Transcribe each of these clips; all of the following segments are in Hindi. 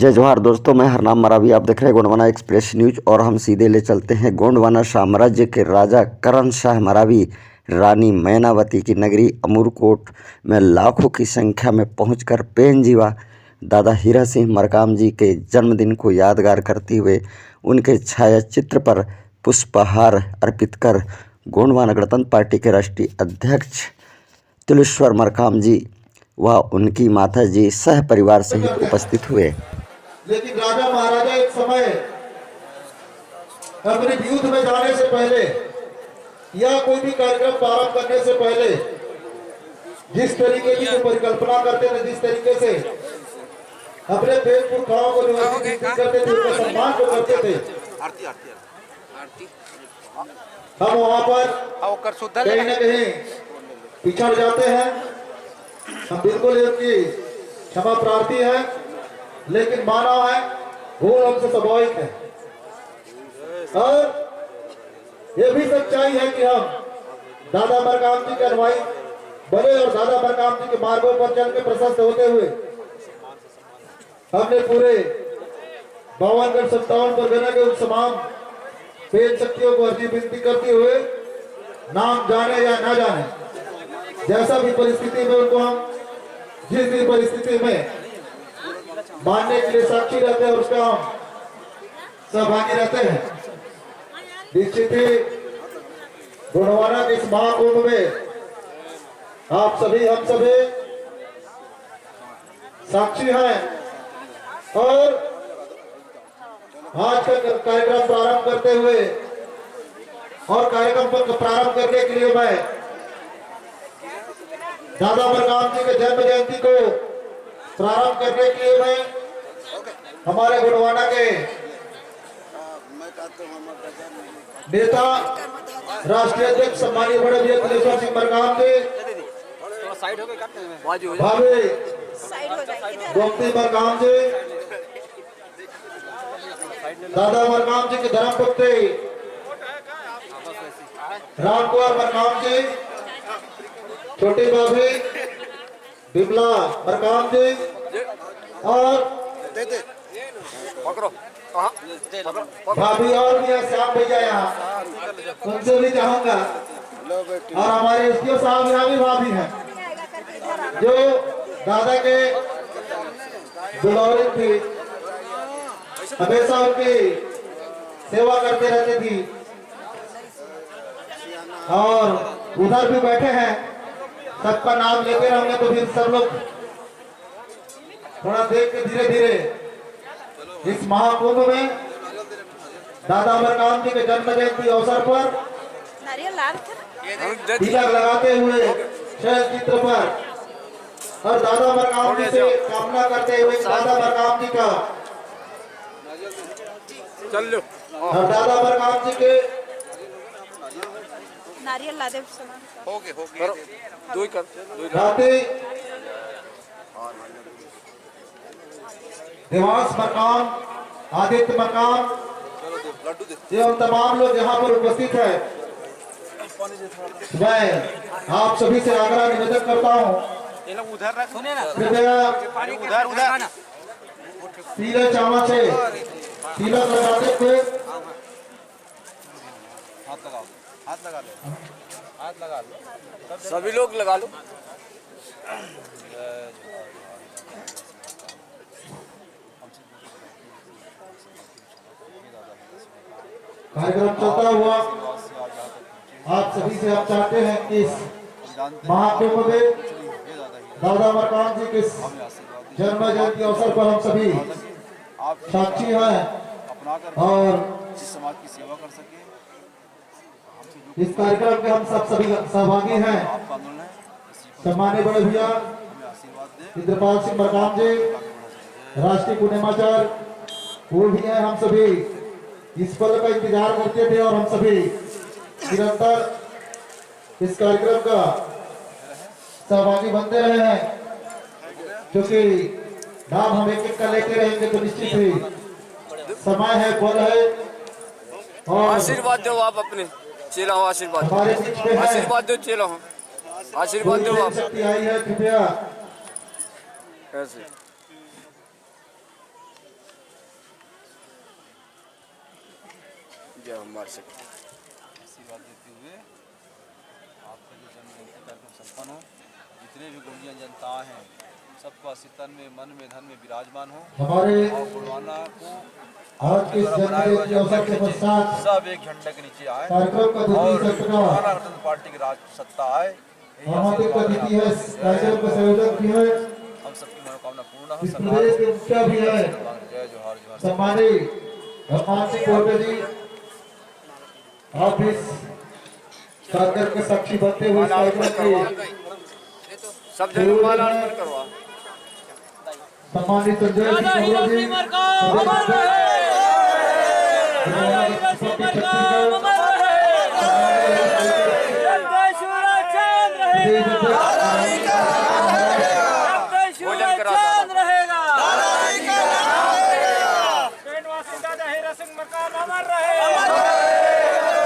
जय जवाहर दोस्तों, मैं हरनाम मरावी। आप देख रहे हैं गोंडवाना एक्सप्रेस न्यूज और हम सीधे ले चलते हैं गोंडवाना साम्राज्य के राजा करण शाह मरावी रानी मैनावती की नगरी अमूरकोट में लाखों की संख्या में पहुंचकर पेंजीवा दादा हीरा सिंह मरकाम जी के जन्मदिन को यादगार करते हुए उनके छायाचित्र पर पुष्पहार अर्पित कर गोंडवाना गणतंत्र पार्टी के राष्ट्रीय अध्यक्ष तुलेश्वर मरकाम जी व उनकी माता जी सह परिवार सहित उपस्थित हुए। लेकिन राजा महाराजा एक समय अपने युद्ध में जाने से पहले या कोई भी कार्यक्रम प्रारंभ करने से पहले जिस तरीके की परिकल्पना करते थे, जिस तरीके से अपने पेट पुरखाओं को करते थे, उनका सम्मान जो करते थे, हम वहां पर कहीं न कहीं पिछड़ जाते हैं। हम बिल्कुल इनकी क्षमा प्रार्थी है, लेकिन मानव है, भूल हमसे स्वाभाविक है। और ये भी सच्चाई है कि हम दादा मरकाम जी के अनुयायी बने और दादा मरकाम जी के मार्गों पर चल के प्रशस्त होते हुए हमने पूरे 52-57 परगना के उन तमाम पेन शक्तियों को अर्जी विनती करते हुए नाम जाने या ना जाने, जैसा भी परिस्थिति में उनको हम जिस भी परिस्थिति में मानने के लिए साक्षी रहते हैं, उसका हम सहभागी रहते हैं। निश्चित ही गोंडवाना के इस महाकुंभ में आप सभी हम सभी साक्षी हैं और आज का कार्यक्रम प्रारंभ करते हुए और कार्यक्रम पर प्रारंभ करने के लिए मैं दादा मरकाम जी के जन्म जयंती को प्रारंभ करने के लिए मैं हमारे गोंडवाना के नेता राष्ट्रीय अध्यक्ष सम्मानीय बड़े भैया तुलेश्वर सिंह मरकाम जी, भाभी गोमती मरकाम जी, दादा मरकाम जी के धर्मपत्नी राम कुमार मरकाम जी, छोटी भाभी बिमला मरकाम जी और भाभी और भी श्याम भैया यहाँ, उनसे भी चाहूंगा। और हमारे एसपीओ साहब यहाँ भी भाभी हैं जो दादा के दुलारी थी, हमेशा उनकी सेवा करते रहती थी। और उधर भी बैठे हैं, सबका नाम लेते रहेंगे तो फिर सब लोग थोड़ा देख के धीरे धीरे इस महाकुंभ में दादा मरकाम जी के जन्म जयंती अवसर पर तिलक लगाते हुए शहर चित्र पर और दादा मरकाम जी से कामना करते हुए दादा मरकाम जी का और दादा मरकाम जी के नारियल ला दे दो कर देवांश मरकाम, आदित्य मरकाम एवं तमाम लोग यहाँ पर उपस्थित है। मैं आप सभी से आग्रह निवेदन करता हूँ, कृपया पीले चावल से तिलक लगाते हुए हाथ लगा लो, सभी लोग लगा लो। कार्यक्रम चलता हुआ आप सभी से हम चाहते हैं कि इस महाकुंभ में दादा मरकाम जी के जन्म जयंती अवसर पर हम सभी साक्षी हैं और समाज की सेवा कर सके। इस कार्यक्रम के हम सब सभी सहभागी हैं। सम्मानीय बड़े भैया इंद्रपाल सिंह मरकाम जी, राष्ट्रीय पुण्यमाचार्य, वो भी हैं। हम सभी इस पल का इंतजार करते थे और हम सभी निरंतर इस कार्यक्रम का सहभागी बनते रहे हैं, क्योंकि नाम हम एक एक का लेते रहेंगे तो निश्चित ही समय है, बल है और आशीर्वाद दो आप अपने चेला हो, आशीर्वाद हमारे बीच में आशीर्वाद दो चेला हो, आशीर्वाद दो आप। शक्ति आई है, कृपया कैसे जय हो हमारे से। आशीर्वाद देते हुए आपका जो जन्मजयंती कार्यक्रम संपन्न हो, जितने भी गोंडिया जनता हैं सबको आशीर्वाद में मन में धन में विराजमान हो हमारे और गोंडवाना को आज के जन्मदिन के अवसर के पश्चात सब एक झंडे के नीचे आए कार्यक्रम का और द्वितीय सत्र का गोंडवाना गणतंत्र पार्टी की राज सत्ता आए। यही आमंत्रित आशीर्वाद अतिथि है, है। कार्यक्रम के संयोजक भी है, हम सबकी मनोकामना पूर्ण हो। इस प्रदेश के मुखिया भी है, जय जोहार जोहार। सम्मानित हनुमान सिंह कोटे जी, आप इस कार्यक्रम के साक्षी बनते हुए इस कार्यक्रम के सब जगह माला अर्पण करवा। सम्मानित संजय सिंह कोटे जी, भोजन कराता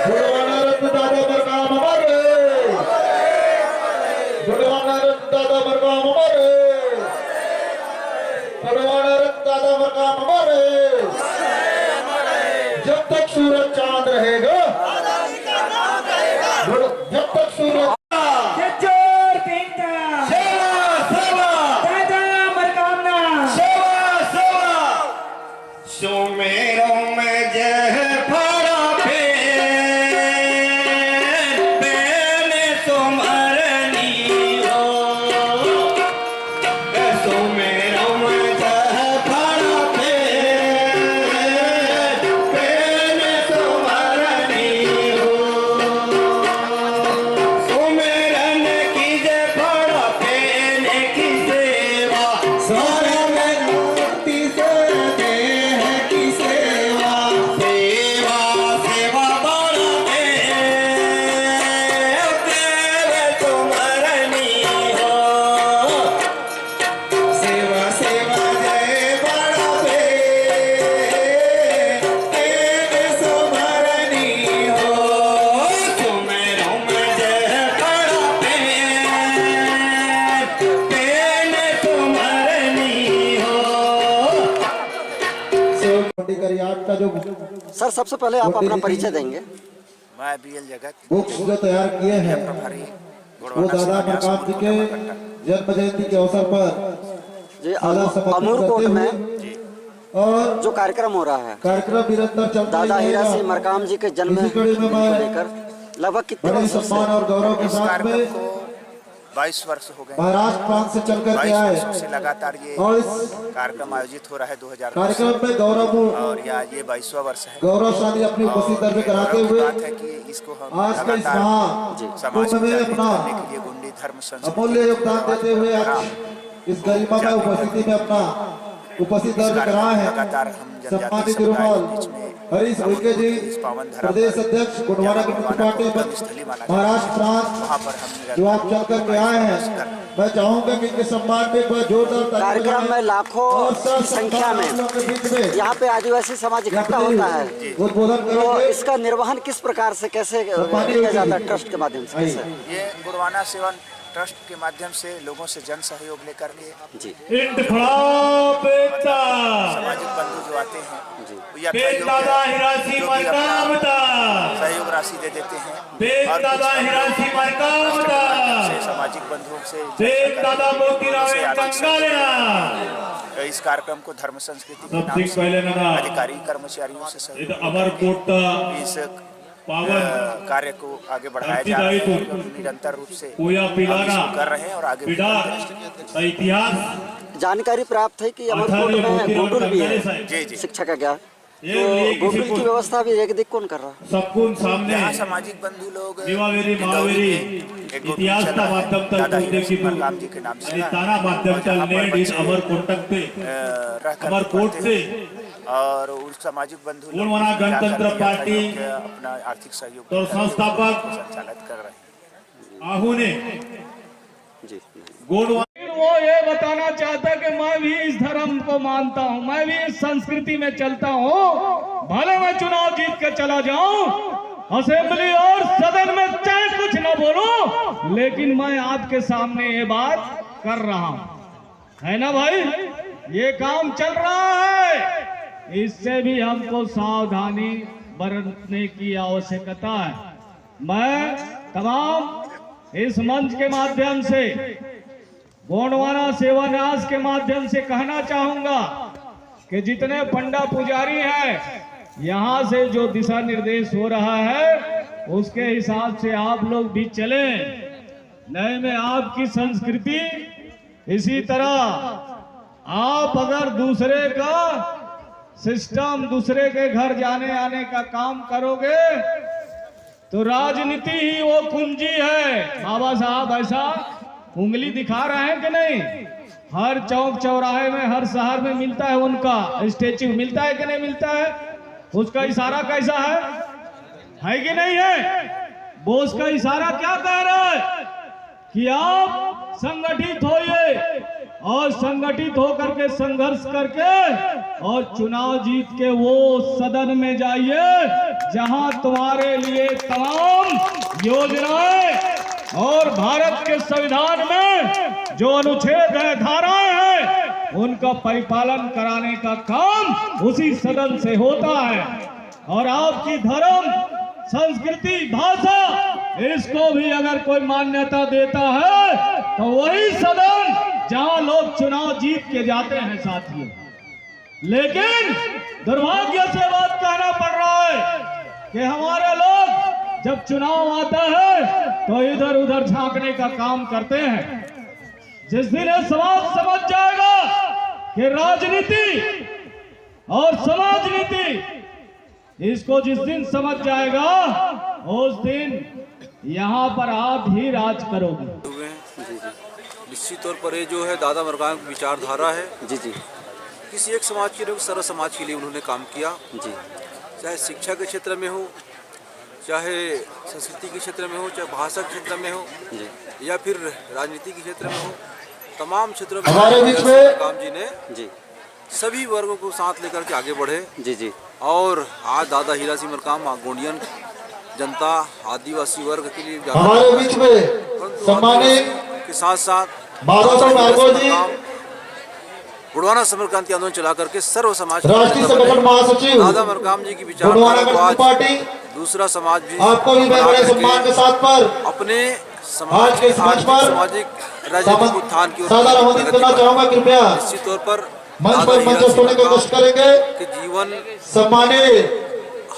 गुणवाना रत्न दादा मरकाम अमर गुणवाना रत्न दादा मरकाम अमर गुणवाना रत्न दादा मरकाम अमर जब तक सूरज चांद रहेगा, जब तक सूरज सुमेरों में जय फड़ा बेने सुमरनी हो, सुमेरों में जय फड़ा बेने सुमरनी हो, सुमेरन की जय फड़ा बेने की सेवा सारे में मुक्ति से का जो सर सबसे पहले आप अपना परिचय देंगे। मैं बीएल जगत बुक्स जो तैयार किए हैं प्रभारी वो दादा मरकाम जी के जन्म जयंती के अवसर पर जी सादा समर्पित अमूरकोट करते में हुए और जो कार्यक्रम हो रहा है कार्यक्रम निरंतर चलता दादा ही हीरा रहेगा। सिंह मरकाम जी के जन्म इसी कड़ी में को मैं लेकर लगभग कितने बड़े वर्षों सम्मान से और गौरव के इस साथ कार्यक्रम में को 22 वर्ष हो गए। महाराष्ट्र प्रांत से चल करके 22 आए वर्षों से लगातार ये और इस कार्यक्रम आयोजित हो रहा है 2000 कार्यक्रम में गौरव और ये 22वां वर्ष है। गौरवशाली अपनी उपस्थिति दर्ज कराते गौरव की हुए बात है कि इसको हम आज का इस लगातार समाज कुंभ को में जागृत अपना करने के लिए गुंडी धर्म संस्कृति अमूल्य योगदान देते हुए आज इस गरिमामय उपस्थिति में अपना उपस्थिति दर्ज कराए हैं। लगातार हम जनजातीय सम्मानित समुदाय के तिरुमल बीच में हरीश उइके जी, इस पावन धरा प्रदेश पर अध्यक्ष गोंडवाना कम्युनिस्ट पार्टी महाराष्ट्र प्रांत, वहाँ पर हम जो आप चल करके आए हैं, मैं चाहूंगा कि इनके सम्मान में एक बार जोरदार ताली कार्यक्रम में बजाएं। लाखों और सब की संख्या में लोगों के बीच में यहाँ पे आदिवासी समाज इकट्ठा होता है, उद्बोधन तो करेंगे। इसका निर्वहन किस प्रकार से कैसे किया जाता है ट्रस्ट के माध्यम से कैसे? ये गुणवाना सेवा ट्रस्ट के माध्यम से लोगों से जन सहयोग लेकर के जी सामाजिक बंधु जो आते हैं वो यात्रा सहयोग राशि दे देते हैं और से सामाजिक बंधुओं से इस कार्यक्रम को धर्म संस्कृति के नाम से अधिकारी कर्मचारियों से सहयोग इस कार्य को आगे बढ़ाया जा रहा है। निरंतर रूप से हम इसको कर रहे हैं और आगे भी करते हैं। इतिहास जानकारी प्राप्त है कि अमरकोट में गोकुल भी है जी जी शिक्षा का ज्ञान, तो गोकुल की व्यवस्था भी एक दिक कौन कर रहा है? सबको सामने यहाँ सामाजिक बंधु लोग दिवावेरी महावेरी इतिहास का माध्यम तल बोलते की मरकाम जी के नाम से ताना माध्यम तल नेट इस अमरकोटक पे अमरकोट से और उस सामाजिक बंधु लोग गोंडवाना गणतंत्र पार्टी अपना आर्थिक सहयोग तो संस्थापक संचालित कर रहे हैं। आहू ने जी गोंडवाना वो ये बताना चाहता कि मैं भी इस धर्म को मानता हूँ, मैं भी इस संस्कृति में चलता हूँ। भले मैं चुनाव जीत के चला जाऊं असेंबली और सदन में चाहे कुछ न बोलूं, लेकिन मैं आपके सामने ये बात कर रहा हूं, है ना भाई? ये काम चल रहा है, इससे भी हमको सावधानी बरतने की आवश्यकता है। मैं तमाम इस मंच के माध्यम से गोंडवाना सेवा न्यास के माध्यम से कहना चाहूंगा कि जितने पंडा पुजारी हैं, यहाँ से जो दिशा निर्देश हो रहा है उसके हिसाब से आप लोग भी चलें। नए में आपकी संस्कृति इसी तरह आप अगर दूसरे का सिस्टम, दूसरे के घर जाने आने का काम करोगे तो राजनीति ही वो कुंजी है। बाबा साहब ऐसा उंगली दिखा रहे हैं कि नहीं? हर चौक चौराहे में, हर शहर में मिलता है उनका स्टेच्यू, मिलता है कि नहीं मिलता है? उसका इशारा कैसा है कि नहीं है? वो उसका इशारा क्या कह रहा है कि आप संगठित होइए और संगठित होकर के संघर्ष करके और चुनाव जीत के वो सदन में जाइए जहां तुम्हारे लिए तमाम योजनाएं और भारत के संविधान में जो अनुच्छेद है, धाराएं हैं, उनका परिपालन कराने का काम उसी सदन से होता है। और आपकी धर्म, संस्कृति, भाषा, इसको भी अगर कोई मान्यता देता है तो वही सदन जहां लोग चुनाव जीत के जाते हैं साथियों। लेकिन दुर्भाग्य से बात कहना पड़ रहा है कि हमारे लोग जब चुनाव आता है तो इधर उधर झांकने का काम करते हैं। जिस दिन ये समाज समझ जाएगा कि राजनीति और समाज नीति, इसको जिस दिन समझ जाएगा उस दिन यहाँ पर आप ही राज करोगे। निश्चित तौर पर ये जो है दादा मरकाम की विचारधारा है जी जी, किसी एक समाज के लिए, सर्व समाज के लिए उन्होंने काम किया। जी, चाहे शिक्षा के क्षेत्र में हो, चाहे संस्कृति के क्षेत्र में हो, चाहे भाषा के क्षेत्र में हो, जी, या फिर राजनीति के क्षेत्र में हो, तमाम क्षेत्रों में हमारे बीच में काम जी ने जी, सभी वर्गों को साथ लेकर के आगे बढ़े। जी जी, और आज दादा हीरा सिंह मरकाम गोंडियन जनता, आदिवासी वर्ग के लिए हमारे बीच में सम्मानित के साथ साथ माधव भार्गव जी, गोंडवाना समरक्रांति आंदोलन चला करके सर्व समाज राष्ट्रीय संगठन महासचिव, दादा मरकाम जी की गोंडवाना विचारधारा को आज पार्टी, दूसरा समाज भी आपको भी मैं बड़े सम्मान के साथ पर अपने आज समाज के के मंच पर सामाजिक राजनीतिक उत्थान की ओर सादर आमंत्रित करना चाहूंगा। कृपया निश्चित तौर पर मंच दादा पर हीरा मंचस्थ होने सिंह का कष्ट करेंगे। के जीवन सम्मानित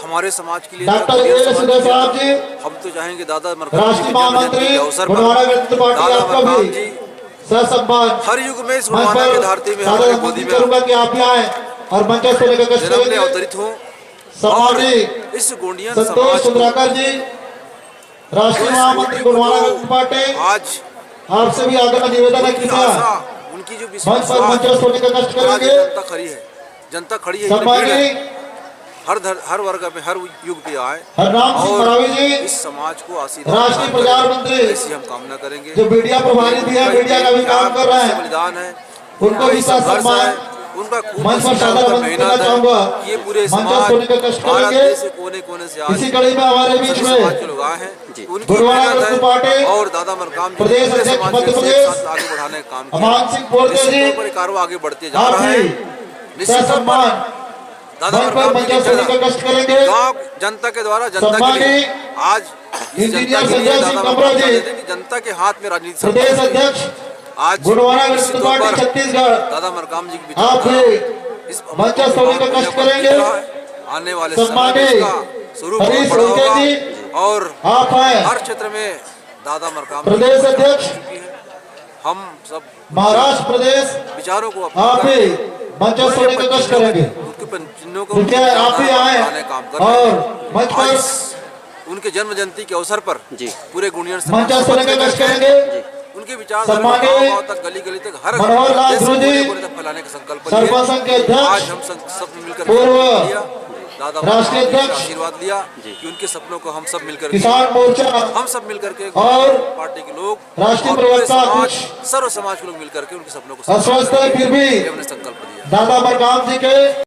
हमारे समाज के लिए डॉक्टर ए सुधा साहब जी, हम तो चाहेंगे दादा मरकाम राष्ट्रीय महामंत्री अवसर गोंडवाना पर गणतंत्र पार्टी, दादा आपका मरकाम भी जी ससम्मान हर युग में इस मंच गोंडवाना पर के धरती में सादर हमारे गोदी आमंत्रित में करूंगा कि आप भी आए और मंचस्थ होने का कष्ट जन्म ले करेंगे। अवतरित हो। सम्मानित इस गोंडियन संतोष समाज को सुधाकर जी, राष्ट्रीय महामंत्री गोंडवाना गणतंत्र पार्टी, आज आपसे भी आग्रह निवेदन है उनकी कृपया आशा, उनकी जो मंच पर मंचस्थ होने का कष्ट करेंगे। जनता खड़ी है, जनता खड़ी है, सम्मानित हर वर्ग में, हर युग पे आए हरनाम सिंह और मरावी जी, इस समाज को आशीर्वाद राष्ट्रीय प्रचार मंत्री, ऐसी हम कामना करेंगे। जो मीडिया प्रभारी भी है, मीडिया का भी काम कर रहे हैं, बलिदान है, उनको भी सम्मान उनका खूब मंच पर सादर उनका आमंत्रित करना मेहनत चाहूंगा। है। ये पूरे मंचस्थ समाज होने का कष्ट भारत करेंगे। देश के कोने कोने से आज इसी कड़ी में हमारे बीच सभी में समाज के लोग आए हैं, उनकी गोंडवाना मेहनत गणतंत्र है पार्टी और दादा मरकाम जी प्रदेश पूरे अध्यक्ष समाज मध्य के प्रदेश साथ आगे बढ़ाने का काम अमान सिंह बोलते निश्चित जी, तौर पर कार्य आगे बढ़ते जा आप रहा है। भी निश्चित तौर पर ससम्मान दादा मंच पर मरकाम जी मंचस्थ होने का कष्ट करेंगे। गाँव जनता के द्वारा जनता के लिए सम्मानित आज इस इंजीनियर जनता के लिए संजय सिंह दादा कमरा मरकाम जी, चाहते थे कि जनता के हाथ में राजनीति प्रदेश संभालनी है। अध्यक्ष आज गोंडवाना निश्चित गणतंत्र तौर पार्टी पर छत्तीसगढ़, दादा मरकाम जी की आप विचारधारा भी इस मंचस्थ होने का कष्ट करेंगे। आने वाले समय में सम्मानित इसका स्वरूप बहुत हरीश बड़ा उनके होगा जी, और आप हैं हर क्षेत्र में दादा मरकाम जी प्रदेश की अध्यक्ष, चुकी है। हम सब महाराष्ट्र प्रदेश, विचारों को आप भी मंचस्थ होने का कष्ट करेंगे। उनके चिन्हों को कृपया आप भी आए काम कर रहे और हैं। मंच आज पर उनके जन्म जयंती के अवसर पर जी, पूरे गुणियन समाज मंचस्थ होने का कष्ट करेंगे। उनके विचारधारा को सम्मानित गाँव-गाँव तक, गली गली तक, हर मनोहर लाल देश के ध्रुव जी, कोने-कोने तक फैलाने का संकल्प लिए। सरपंच के अध्यक्ष, आज हम सब मिलकर पूर्व लिया, दादा राष्ट्रीय मरकाम जी का अध्यक्ष, आशीर्वाद लिया कि उनके सपनों को हम सब मिलकर किसान मोर्चा, हम सब मिलकर के और पार्टी के लोग राष्ट्रीय और पूरे प्रवक्ता समाज, कुछ सर्व समाज के लोग मिलकर के उनके सपनों को अस्वस्थ है, फिर भी हमने संकल्प लिया। दादा मरकाम जी के